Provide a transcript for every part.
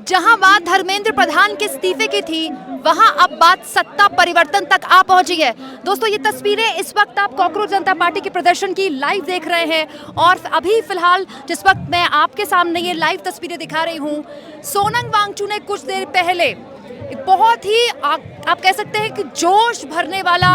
जहां बात धर्मेंद्र प्रधान के इस्तीफे की थी, वहां अब बात सत्ता परिवर्तन तक आ पहुंची है। दोस्तों, ये तस्वीरें इस वक्त आप कॉकरोच जनता पार्टी के प्रदर्शन की लाइव देख रहे हैं और अभी फिलहाल जिस वक्त मैं आपके सामने ये लाइव तस्वीरें दिखा रही हूं, सोनम वांगचुक ने कुछ देर पहले बहुत ही आप कह सकते हैं कि जोश भरने वाला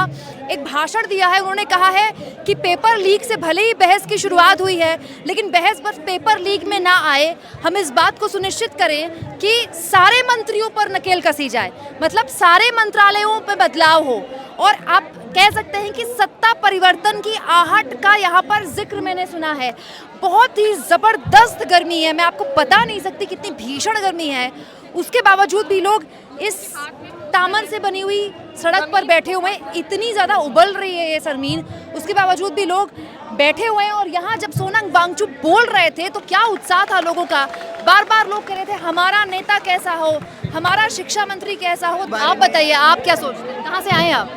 एक भाषण दिया है। उन्होंने कहा है कि पेपर लीक से भले ही बहस की शुरुआत हुई है, लेकिन बहस बस पेपर लीक में ना आए, हम इस बात को सुनिश्चित करें कि सारे मंत्रियों पर नकेल कसी जाए, मतलब सारे मंत्रालयों में बदलाव हो। और आप कह सकते हैं कि सत्ता परिवर्तन की आहट का यहाँ पर जिक्र मैंने सुना है। बहुत ही ज़बरदस्त गर्मी है, मैं आपको बता नहीं सकती कितनी भीषण गर्मी है। उसके बावजूद भी लोग इस तामन से बनी हुई सड़क पर बैठे हुए हैं। इतनी ज़्यादा उबल रही है ये ज़मीन, उसके बावजूद भी लोग बैठे हुए हैं। और यहाँ जब सोनम वांगचुक बोल रहे थे तो क्या उत्साह था लोगों का। बार बार लोग कह रहे थे हमारा नेता कैसा हो, हमारा शिक्षा मंत्री कैसा हो। आप बताइए, आप क्या सोचते हैं, कहाँ से आए आप?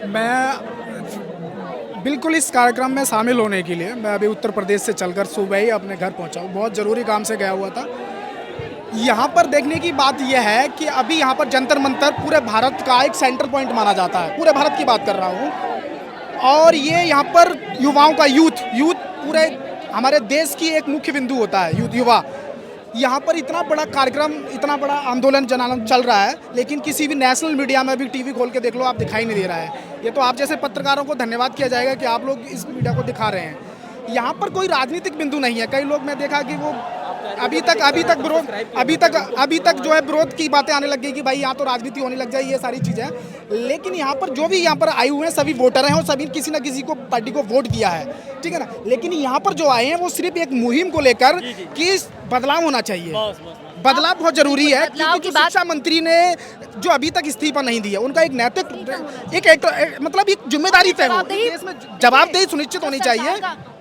मैं बिल्कुल इस कार्यक्रम में शामिल होने के लिए मैं अभी उत्तर प्रदेश से चलकर सुबह ही अपने घर पहुंचा हूँ। बहुत ज़रूरी काम से गया हुआ था। यहाँ पर देखने की बात यह है कि अभी यहाँ पर जंतर मंतर पूरे भारत का एक सेंटर पॉइंट माना जाता है। पूरे भारत की बात कर रहा हूँ। और ये यहाँ पर युवाओं का यूथ पूरे हमारे देश की एक मुख्य बिंदु होता है युवा। यहाँ पर इतना बड़ा कार्यक्रम, इतना बड़ा आंदोलन जन आंदोलन चल रहा है, लेकिन किसी भी नेशनल मीडिया में भी टीवी खोल के देख लो, आप दिखाई नहीं दे रहा है। ये तो आप जैसे पत्रकारों को धन्यवाद किया जाएगा कि आप लोग इस मीडिया को दिखा रहे हैं। यहाँ पर कोई राजनीतिक बिंदु नहीं है। कई लोग मैं देखा कि वो अभी तक जो है विरोध की बातें आने लग गई कि भाई यहाँ तो राजनीति होने लग जाए, ये सारी चीज़ें। लेकिन यहाँ पर जो भी यहाँ पर आए हुए हैं सभी वोटर हैं और सभी किसी न किसी को पार्टी को वोट दिया है, ठीक है ना। लेकिन यहाँ पर जो आए हैं वो सिर्फ एक मुहिम को लेकर कि बदलाव होना चाहिए। बदलाव बहुत जरूरी है, क्योंकि शिक्षा मंत्री ने जो अभी तक इस्तीफा नहीं दिया, उनका एक नैतिक मतलब एक जिम्मेदारी तय हो, देश में जवाबदेही सुनिश्चित होनी चाहिए।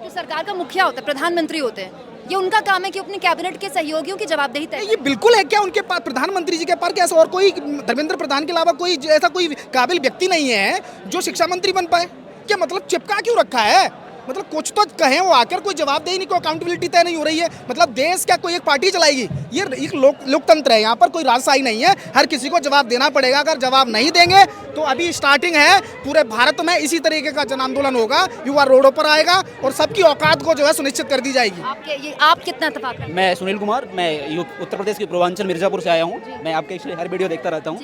सरकार का मुखिया होता है, प्रधानमंत्री होते हैं, ये उनका काम है कि अपने कैबिनेट के सहयोगियों की जवाबदेही तय। ये बिल्कुल है। क्या उनके पास प्रधानमंत्री जी के पास ऐसा और कोई धर्मेंद्र प्रधान के अलावा कोई ऐसा कोई काबिल व्यक्ति नहीं है जो शिक्षा मंत्री बन पाए? क्या मतलब चिपका क्यों रखा है? मतलब कुछ तो कहें, वो आकर कोई जवाबदेही नहीं, कोई अकाउंटेबिलिटी तय नहीं हो रही है। मतलब देश क्या कोई एक पार्टी चलाएगी? ये एक लोकतंत्र है, यहाँ पर कोई राजशाही नहीं है। हर किसी को जवाब देना पड़ेगा। अगर जवाब नहीं देंगे तो अभी स्टार्टिंग है, पूरे भारत में इसी तरीके का जन आंदोलन होगा, युवा रोडों पर आएगा और सबकी औकात को जो है सुनिश्चित कर दी जाएगी। आप कितना इत्तेफाक करते हैं? मैं सुनील कुमार, मैं उत्तर प्रदेश के पूर्वांचल मिर्जापुर से आया हूँ। मैं आपके एक्चुअली हर वीडियो देखता रहता हूँ।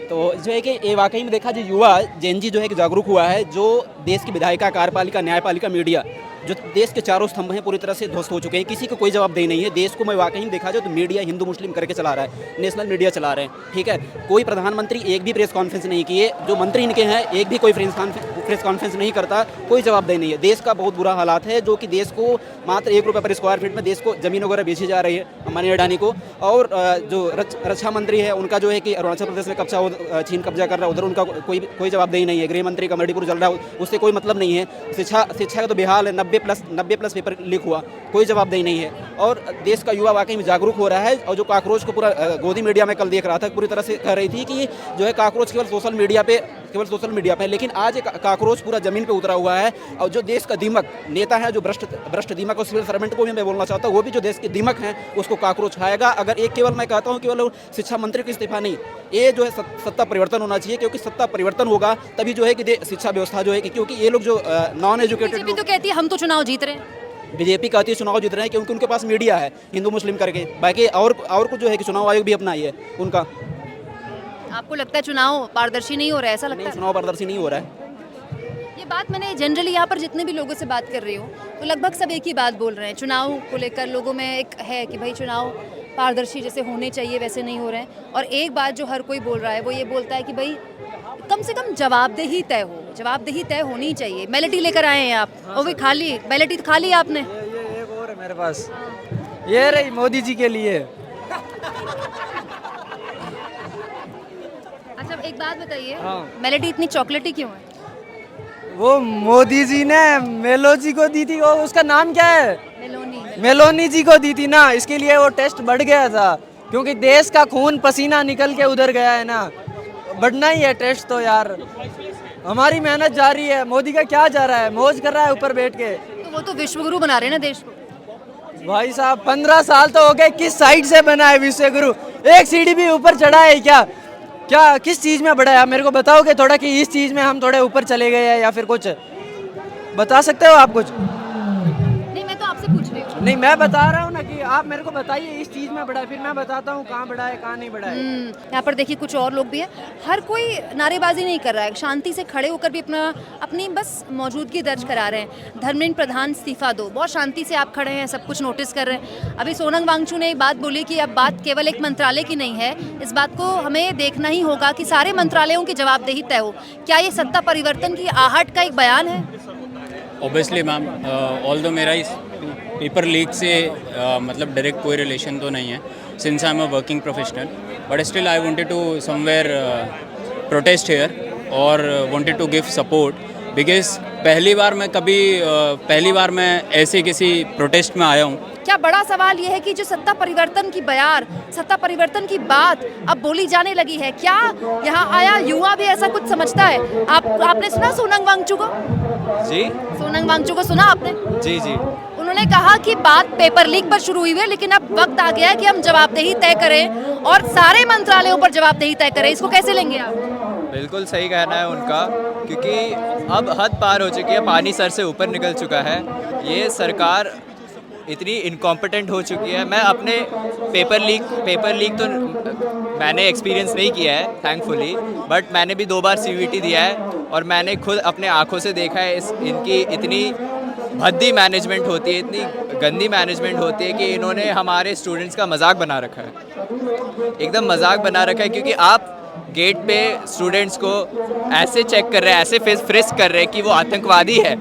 तो जो है कि ये वाकई में देखा, जो युवा जेनजी जो है कि जागरूक हुआ है, जो देश की विधायिका, कार्यपालिका, न्यायपालिका, मीडिया, जो देश के चारों स्तंभ हैं, पूरी तरह से ध्वस्त हो चुके हैं। किसी को कोई जवाबदेही नहीं है। देश को मैं वाकई में देखा जाए तो मीडिया हिंदू मुस्लिम करके चला रहा है, नेशनल मीडिया चला रहे हैं, ठीक है। कोई प्रधानमंत्री एक भी प्रेस कॉन्फ्रेंस नहीं किए, जो मंत्री इनके हैं एक भी कोई प्रेस कॉन्फ्रेंस नहीं करता, कोई जवाबदेही नहीं है। देश का बहुत बुरा हालात है, जो कि देश को मात्र 1 रुपये पर स्क्वायर फीट में देश को जमीन वगैरह बेची जा रही है अंबानी अडानी को। और जो रक्षा मंत्री है उनका जो है कि अरुणाचल प्रदेश में चीन कब्जा कर रहा है, उधर उनका कोई जवाबदेही नहीं है। गृह मंत्री का मणिपुर चल रहा है, उससे कोई मतलब नहीं है। शिक्षा का तो बेहाल है, 90 प्लस पेपर लीक हुआ, कोई जवाबदेही नहीं है। और देश का युवा वाकई में जागरूक हो रहा है। और जो काकरोच को पूरा गोदी मीडिया में कल देख रहा था, पूरी तरह से कह रही थी कि जो है काकरोच केवल सोशल मीडिया पे, लेकिन आज एक काकरोच पूरा जमीन पे उतरा हुआ है। और जो देश का दीमक नेता है, जो भ्रष्ट दीमक, और सिविल सर्वेंट को भी मैं बोलना चाहता हूँ, वो भी जो देश के दीमक हैं उसको काकरोच खाएगा। अगर एक केवल मैं कहता हूँ केवल शिक्षा मंत्री को इस्तीफा नहीं, ये जो है सत्ता परिवर्तन होना चाहिए, क्योंकि सत्ता परिवर्तन होगा तभी जो है कि शिक्षा व्यवस्था जो है कि, क्योंकि ये लोग जो नॉन एजुकेटेड तो कहती है हम तो चुनाव जीत रहे हैं, बीजेपी कहती है चुनाव जीत रहे हैं, क्योंकि उनके पास मीडिया है हिंदू मुस्लिम करके। बाकी और कुछ जो है कि चुनाव आयोग भी अपना ही है उनका। आपको लगता है चुनाव पारदर्शी नहीं हो रहा है? ऐसा लगता है चुनाव पारदर्शी नहीं हो रहा है। ये बात मैंने जनरली यहाँ पर जितने भी लोगों से बात कर रही हूँ तो लगभग सब एक ही बात बोल रहे हैं। चुनाव को लेकर लोगों में एक है कि भाई चुनाव पारदर्शी जैसे होने चाहिए वैसे नहीं हो रहे हैं। और एक बात जो हर कोई बोल रहा है वो ये बोलता है कि भाई कम से कम जवाबदेही तय होनी चाहिए। मेलेटी लेकर आए हैं आप? और भी खाली मेलेटी खा ली आपने? ये एक और है मेरे पास, ये रही मोदी जी के लिए। अच्छा, एक बात बताइए, हाँ। मेलेटी इतनी चॉकलेटी क्यों है? वो मोदी जी ने मेलोजी को दी थी, वो उसका नाम क्या है, मेलोनी जी को दी थी ना, इसके लिए वो टेस्ट बढ़ गया था, क्योंकि देश का खून पसीना निकल के उधर गया है ना, बढ़ना ही है टेस्ट तो यार। हमारी मेहनत जारी है। मोदी का क्या जा रहा है, मौज कर रहा है ऊपर बैठ के। तो वो तो विश्वगुरु बना रहे हैं ना देश को। भाई साहब 15 साल तो हो गए, किस साइड से बना है विश्वगुरु? एक सीढ़ी भी ऊपर चढ़ा है क्या? क्या किस चीज़ में बढ़ा है? आप मेरे को बताओगे थोड़ा कि इस चीज़ में हम थोड़े ऊपर चले गए हैं या फिर कुछ बता सकते हो आप कुछ? नहीं, मैं तो आपसे पूछ रही हूँ। नहीं, मैं बता रहा हूँ ना कि आप मेरे को बताइए इस चीज़ में बढ़ा है, फिर मैं बताता हूँ कहाँ बढ़ा है कहाँ नहीं बढ़ा है। यहाँ पर देखिए कुछ और लोग भी हैं। हर कोई नारेबाजी नहीं कर रहा है, शांति से खड़े होकर भी अपनी बस मौजूदगी दर्ज करा रहे हैं। धर्मेंद्र प्रधान इस्तीफा दो, बहुत शांति से आप खड़े हैं, सब कुछ नोटिस कर रहे हैं। अभी सोनम वांगचू ने एक बात बोली कि अब बात केवल एक मंत्रालय की नहीं है, इस बात को हमें देखना ही होगा कि सारे मंत्रालयों की जवाबदेही तय हो। क्या ये सत्ता परिवर्तन की आहट का एक बयान है? ऑब्वियसली मैम, ऑल्दो मेरा इस पेपर लीक से मतलब डायरेक्ट कोई रिलेशन तो नहीं है, since I am a working professional, but still I wanted to somewhere protest here और wanted to give support, because पहली बार मैं ऐसे किसी प्रोटेस्ट में आया हूँ। क्या बड़ा सवाल ये है कि जो सत्ता परिवर्तन की बयार, सत्ता परिवर्तन की बात अब बोली जाने लगी है, क्या यहाँ आया युवा भी ऐसा कुछ समझता है? आपने सुना सोनम वांगचू को? जी सोनम वांगचू को सुना आपने? जी जी। उन्होंने कहा कि बात पेपर लीक पर शुरू हुई है, लेकिन अब वक्त आ गया है कि हम जवाबदेही तय करें और सारे मंत्रालयों पर जवाबदेही तय करें। इसको कैसे लेंगे आप? बिल्कुल सही कहना है उनका, क्योंकि अब हद पार हो चुकी है, पानी सर से ऊपर निकल चुका है। ये सरकार इतनी इनकॉम्पिटेंट हो चुकी है। मैं अपने पेपर लीक तो मैंने एक्सपीरियंस नहीं किया है थैंकफुली, बट मैंने भी 2 बार CVT दिया है और मैंने खुद अपने आंखों से देखा है इनकी इतनी भद्दी मैनेजमेंट होती है, इतनी गंदी मैनेजमेंट होती है कि इन्होंने हमारे स्टूडेंट्स का मजाक बना रखा है, एकदम मजाक बना रखा है। क्योंकि आप गेट पे स्टूडेंट्स को ऐसे चेक कर रहे हैं, ऐसे फ्रिस्क कर रहे हैं कि वो आतंकवादी है,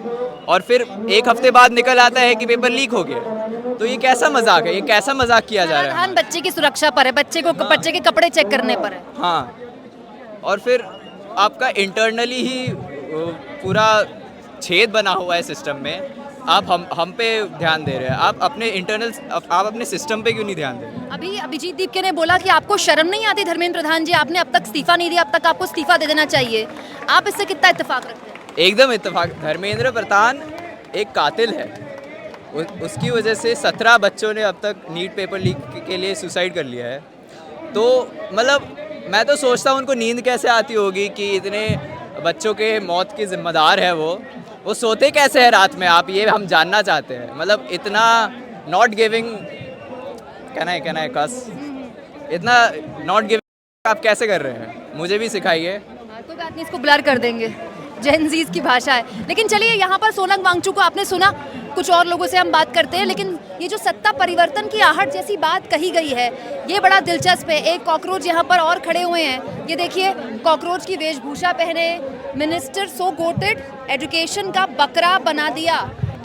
और फिर एक हफ्ते बाद निकल आता है कि पेपर लीक हो गया। तो ये कैसा मजाक है? ये कैसा मजाक किया जा रहा है? प्रावधान बच्चे की सुरक्षा पर है, बच्चे के कपड़े चेक करने पर है। हाँ, और फिर आपका इंटरनली ही पूरा छेद बना हुआ है सिस्टम में। आप हम पे ध्यान दे रहे हैं, आप अपने सिस्टम पे क्यों नहीं ध्यान दे रहे? अभी अभिजीत दीपके ने बोला कि आपको शर्म नहीं आती धर्मेंद्र प्रधान जी, आपने अब तक इस्तीफा नहीं दिया, अब तक आपको इस्तीफा दे देना चाहिए। आप इससे कितना इत्तेफाक रखते हैं? एकदम इत्तेफाक। धर्मेंद्र प्रधान एक कातिल है, उसकी वजह से 17 बच्चों ने अब तक नीट पेपर लीक के लिए सुसाइड कर लिया है। तो मतलब मैं तो सोचता हूँ उनको नींद कैसे आती होगी कि इतने बच्चों के मौत की जिम्मेदार है वो सोते कैसे है रात में? आप ये हम जानना चाहते हैं। मतलब इतना नॉट गिविंग कहना है कस, इतना नॉट गिविंग आप कैसे कर रहे हैं? मुझे भी सिखाइए। कोई बात नहीं, इसको ब्लर कर देंगे, जेनजीज की भाषा है। लेकिन चलिए, यहाँ पर सोनम वांगचू को आपने सुना, कुछ और लोगों से हम बात करते हैं। लेकिन ये जो सत्ता परिवर्तन की आहट जैसी बात कही गई है, ये बड़ा दिलचस्प है। एक कॉकरोच यहाँ पर और खड़े हुए हैं, ये देखिए, कॉकरोच की वेशभूषा पहने, मिनिस्टर सो गोटेड, एजुकेशन का बकरा बना दिया।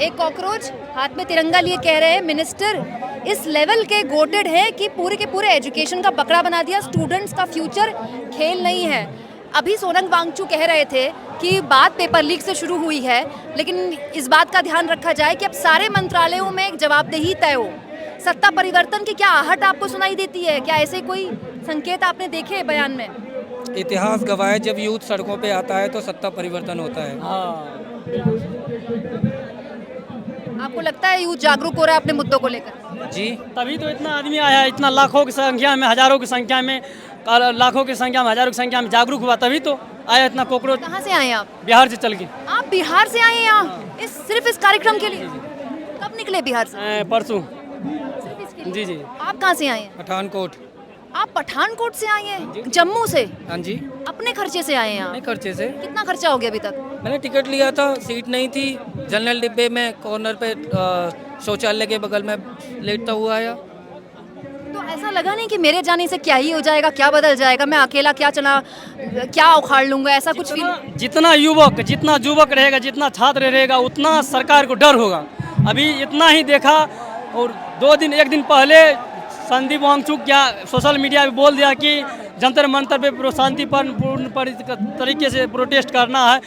एक कॉकरोच हाथ में तिरंगा लिए कह रहे हैं, मिनिस्टर इस लेवल के गोटेड है कि पूरे के पूरे एजुकेशन का बकरा बना दिया, स्टूडेंट्स का फ्यूचर खेल नहीं है। अभी सोनम वांगचू कह रहे थे कि बात पेपर लीक से शुरू हुई है, लेकिन इस बात का ध्यान रखा जाए कि अब सारे मंत्रालयों में एक जवाबदेही तय हो। सत्ता परिवर्तन की क्या आहट आपको सुनाई देती है? क्या ऐसे कोई संकेत आपने देखे बयान में? इतिहास गवाह है, जब यूथ सड़कों पे आता है तो सत्ता परिवर्तन होता है। आपको लगता है यूथ जागरूक हो रहा है अपने मुद्दों को लेकर? जी, तभी तो इतना आदमी आया है, इतना लाखों की संख्या में, हजारों की संख्या में, लाखों की संख्या में, हजारों की संख्या में जागरूक हुआ, तभी तो आया इतना कॉकरोच। कहाँ से आए आप? बिहार से चल के। आप बिहार से आए हैं यहाँ सिर्फ इस कार्यक्रम के लिए? कब निकले बिहार से? परसों। सिर्फ इसके लिए? जी जी। आप कहाँ से आए हैं? पठानकोट। आप पठानकोट से आए हैं? जम्मू से? हाँ जी, अपने खर्चे से आए हैं नहीं आप? खर्चे से। कितना खर्चा हो गया अभी तक? मैंने टिकट लिया था, सीट नहीं थी, जनरल डिब्बे में कॉर्नर पे शौचालय के बगल में लेटता हुआ आया। तो ऐसा लगा नहीं कि मेरे जाने से क्या ही हो जाएगा, क्या बदल जाएगा, मैं अकेला क्या उखाड़ लूंगा, ऐसा कुछ फील? जितना युवक रहेगा, जितना छात्र रहेगा, उतना सरकार को डर होगा। अभी इतना ही देखा, और एक दिन पहले संदीप वांगचू क्या सोशल मीडिया पे बोल दिया कि जंतर मंतर पे शांतिपूर्ण तरीके से प्रोटेस्ट करना है,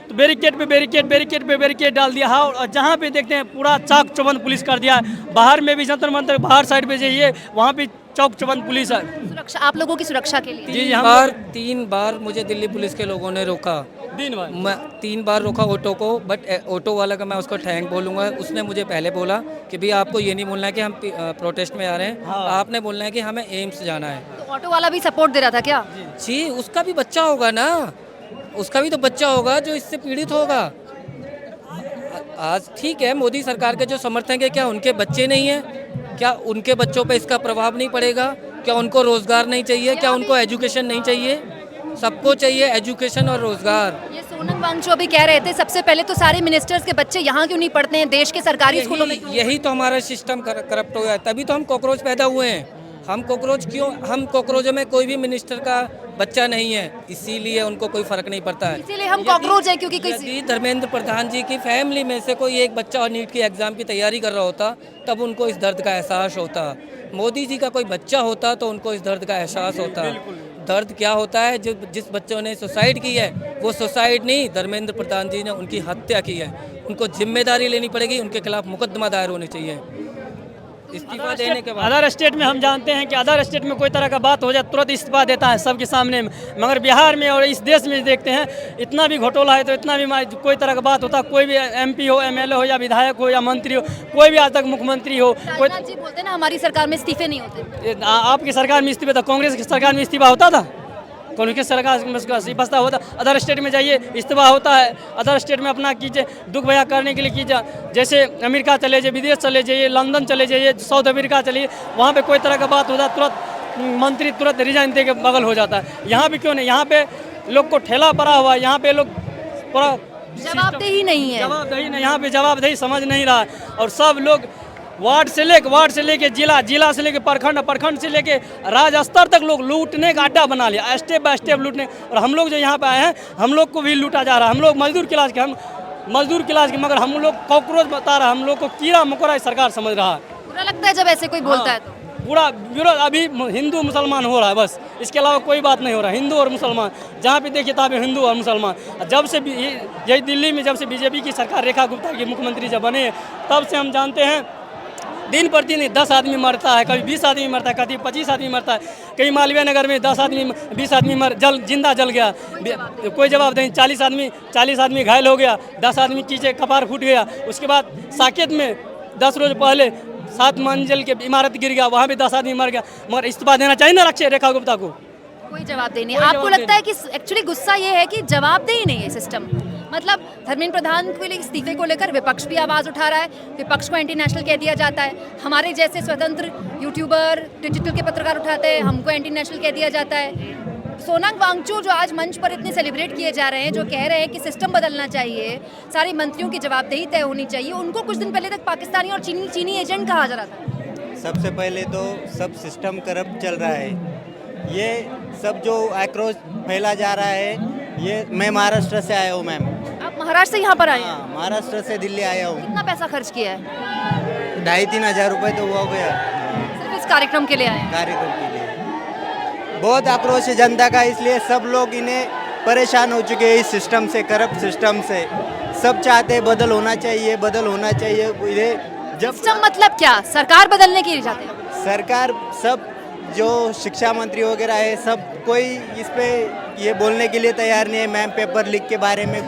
तो बैरिकेड डाल दिया है। और जहाँ पे देखते हैं पूरा चाक चौबंद पुलिस कर दिया है। बाहर में भी जंतर मंतर, बाहर साइड पे जाइए, वहाँ पे चौक चौबंद पुलिस है। सुरक्षा, आप लोगों की सुरक्षा के लिए। जी हम तीन बार मुझे दिल्ली पुलिस के लोगों ने रोका। दिन भर मैं 3 बार रोका ऑटो को, बट ऑटो वाला का मैं उसको थैंक बोलूँगा। उसने मुझे पहले बोला कि भैया आपको ये नहीं बोलना है कि हम प्रोटेस्ट में आ रहे हैं, आपने बोलना है कि हमें एम्स जाना है। तो ऑटो वाला भी सपोर्ट दे रहा था क्या? जी, उसका भी बच्चा होगा ना, उसका भी तो बच्चा होगा जो इससे पीड़ित होगा। आज ठीक है, मोदी सरकार के जो समर्थक है, क्या उनके बच्चे नहीं हैं? क्या उनके बच्चों पे इसका प्रभाव नहीं पड़ेगा? क्या उनको रोज़गार नहीं चाहिए? क्या उनको एजुकेशन नहीं चाहिए? सबको चाहिए एजुकेशन और रोज़गार। ये सोनम वांगचुक भी कह रहे थे सबसे पहले तो सारे मिनिस्टर्स के बच्चे यहाँ क्यों नहीं पढ़ते हैं, देश के सरकारी स्कूलों में क्यों? यही तो हमारा सिस्टम करप्ट हो गया है, तभी तो हम कॉकरोच पैदा हुए हैं। हम कॉकरोच क्यों? हम कॉकरोचों में कोई भी मिनिस्टर का बच्चा नहीं है, इसीलिए उनको कोई फर्क नहीं पड़ता है। इसीलिए हम कॉकरोच हैं, क्योंकि कोई यदि धर्मेंद्र प्रधान जी की फैमिली में से कोई एक बच्चा और नीट की एग्ज़ाम की तैयारी कर रहा होता, तब उनको इस दर्द का एहसास होता। मोदी जी का कोई बच्चा होता तो उनको इस दर्द का एहसास होता। दर्द क्या होता है? जो जिस बच्चों ने सुसाइड की है, वो सुसाइड नहीं, धर्मेंद्र प्रधान जी ने उनकी हत्या की है। उनको जिम्मेदारी लेनी पड़ेगी, उनके खिलाफ मुकदमा दायर होने चाहिए इस्तीफा देने के बाद। अदर स्टेट में हम जानते हैं कि अदर स्टेट में कोई तरह का बात हो जाए तुरंत इस्तीफा देता है सबके सामने, मगर बिहार में और इस देश में देखते हैं इतना भी घोटाला है तो इतना भी कोई तरह का बात होता, कोई भी MP हो, MLA हो या विधायक हो या मंत्री हो, कोई भी आज तक मुख्यमंत्री हो, कोई राजनाथ जी बोलते हैं ना हमारी सरकार में इस्तीफे नहीं होते। आपकी सरकार में इस्तीफा था, कांग्रेस की सरकार में इस्तीफा होता था? कांग्रेस की सरकार में इस्तीफा होता? अदर स्टेट में जाइए इस्तीफा होता है। अदर स्टेट में अपना कीजिए, दुख बयां करने के लिए कीजिए। जैसे अमेरिका चले जाइए, विदेश चले जाइए, लंदन चले जाइए, साउथ अफ्रीका चलिए, वहाँ पे कोई तरह का बात होता तुरंत मंत्री तुरंत रिजाइन दे के बगल हो जाता है। यहाँ पे क्यों नहीं? यहाँ पे लोग को ठेला पड़ा हुआ है, यहाँ पे लोग पूरा जवाबदेही नहीं है। जवाबदेही नहीं, यहाँ पे जवाबदेही समझ नहीं रहा है। और सब लोग वार्ड से लेके जिला से लेके प्रखंड से लेके राज्य स्तर तक लोग लूटने का अड्डा बना लिया, स्टेप बाय स्टेप लूटने। और हम लोग जो यहाँ पे आए हैं, हम लोग को भी लूटा जा रहा है। हम लोग मजदूर क्लास के, मगर हम लोग कॉकरोच बता रहा है, हम लोग को कीड़ा मकोड़ा सरकार समझ रहा है। बुरा लगता है जब ऐसे कोई बोलता है तो। पूरा विरोध अभी हिंदू मुसलमान हो रहा है, बस इसके अलावा कोई बात नहीं हो रहा है। हिंदू और मुसलमान जहाँ पे देखिए तहाँ पे हिंदू और मुसलमान। जब से यही दिल्ली में जब से बीजेपी की सरकार, रेखा गुप्ता की मुख्यमंत्री जब बने, तब से हम जानते हैं दिन पर दिन 10 आदमी मरता है, कभी 20 आदमी मरता है, कभी 25 आदमी मरता है। कहीं मालवीय नगर में 10 आदमी 20 आदमी जिंदा जल गया, कोई जवाब नहीं। 40 आदमी घायल हो गया, 10 आदमी कीचे कपार फूट गया। उसके बाद साकेत में 10 रोज पहले 7 मंजिल के इमारत गिर गया, वहाँ भी 10 आदमी मर गया। मगर इस्तीफा देना चाहिए ना रेखा गुप्ता को। कोई जवाबदेही नहीं। आपको लगता है कि एक्चुअली गुस्सा ये है कि जवाबदेही नहीं है सिस्टम? मतलब धर्मेंद्र प्रधान के लिए इस्तीफे को लेकर विपक्ष भी आवाज़ उठा रहा है, विपक्ष को एंटी नेशनल कह दिया जाता है। हमारे जैसे स्वतंत्र यूट्यूबर, डिजिटल के पत्रकार उठाते हैं, हमको एंटी नेशनल कह दिया जाता है। सोनम वांगचुक जो आज मंच पर इतने सेलिब्रेट किए जा रहे हैं, जो कह रहे हैं कि सिस्टम बदलना चाहिए, सारे मंत्रियों की जवाबदेही तय होनी चाहिए, उनको कुछ दिन पहले तक पाकिस्तानी और चीनी एजेंट कहा जा रहा था। सबसे पहले तो सब सिस्टम करप्ट चल रहा है। ये सब जो आक्रोश फैला जा रहा है, ये मैं महाराष्ट्र से आया हूँ मैम। आप महाराष्ट्र से यहाँ पर आए हैं? हाँ, महाराष्ट्र से दिल्ली आया हूँ। कितना पैसा खर्च किया है? 2,5-3 हज़ार रुपये तो हो गया सिर्फ इस कार्यक्रम के लिए आए हैं? कार्यक्रम के लिए। बहुत आक्रोश है जनता का, इसलिए सब लोग इन्हें परेशान हो चुके हैं इस सिस्टम से, करप्ट सिस्टम से। सब चाहते हैं बदल होना चाहिए। इन्हें जब सिस्टम मतलब क्या? सरकार बदलने के लिए चाहते हैं? सरकार, सब जो शिक्षा मंत्री वगैरह है, सब कोई इस पे ये बोलने के लिए तैयार नहीं है मैम पेपर लीक के बारे में